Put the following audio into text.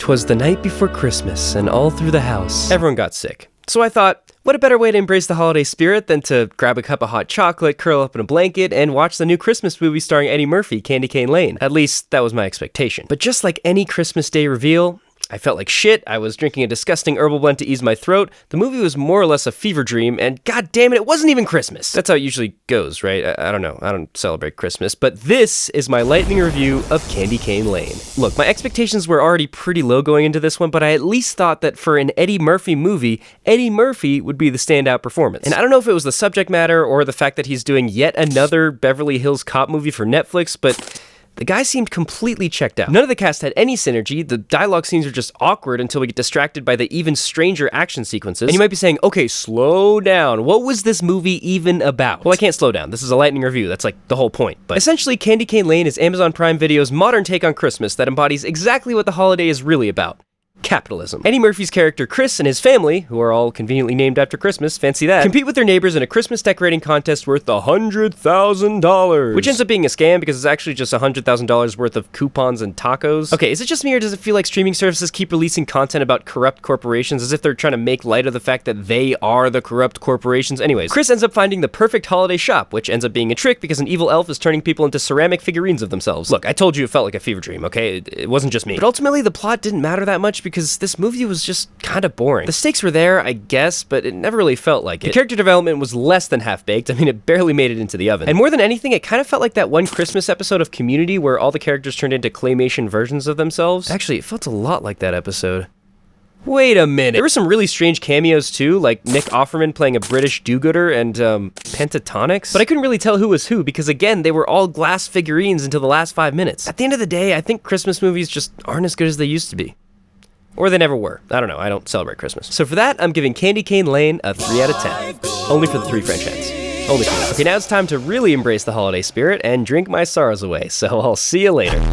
'Twas the night before Christmas, and all through the house, everyone got sick. So I thought, what a better way to embrace the holiday spirit than to grab a cup of hot chocolate, curl up in a blanket, and watch the new Christmas movie starring Eddie Murphy, Candy Cane Lane. At least, that was my expectation. But just like any Christmas Day reveal, I felt like shit, I was drinking a disgusting herbal blend to ease my throat, the movie was more or less a fever dream, and god damn it wasn't even Christmas. That's how it usually goes, right? I don't know, I don't celebrate Christmas, but this is my lightning review of Candy Cane Lane. Look, my expectations were already pretty low going into this one, but I at least thought that for an Eddie Murphy movie, Eddie Murphy would be the standout performance. And I don't know if it was the subject matter or the fact that he's doing yet another Beverly Hills Cop movie for Netflix, but the guy seemed completely checked out. None of the cast had any synergy, the dialogue scenes are just awkward until we get distracted by the even stranger action sequences. And you might be saying, okay, slow down. What was this movie even about? Well, I can't slow down. This is a lightning review. That's like the whole point. But essentially, Candy Cane Lane is Amazon Prime Video's modern take on Christmas that embodies exactly what the holiday is really about. Capitalism. Eddie Murphy's character Chris and his family, who are all conveniently named after Christmas, fancy that, compete with their neighbors in a Christmas decorating contest worth $100,000. Which ends up being a scam because it's actually just $100,000 worth of coupons and tacos. Okay, is it just me or does it feel like streaming services keep releasing content about corrupt corporations as if they're trying to make light of the fact that they are the corrupt corporations? Anyways, Chris ends up finding the perfect holiday shop, which ends up being a trick because an evil elf is turning people into ceramic figurines of themselves. Look, I told you it felt like a fever dream, okay? It wasn't just me. But ultimately, the plot didn't matter that much because this movie was just kind of boring. The stakes were there, I guess, but it never really felt like it. The character development was less than half-baked. I mean, it barely made it into the oven. And more than anything, it kind of felt like that one Christmas episode of Community where all the characters turned into claymation versions of themselves. Actually, it felt a lot like that episode. Wait a minute. There were some really strange cameos too, like Nick Offerman playing a British do-gooder and Pentatonics. But I couldn't really tell who was who because again, they were all glass figurines until the last 5 minutes. At the end of the day, I think Christmas movies just aren't as good as they used to be. Or they never were. I don't know, I don't celebrate Christmas. So for that, I'm giving Candy Cane Lane a 3 out of 10. Only for the 3 French hens. Only for that. Okay, now it's time to really embrace the holiday spirit and drink my sorrows away, so I'll see you later.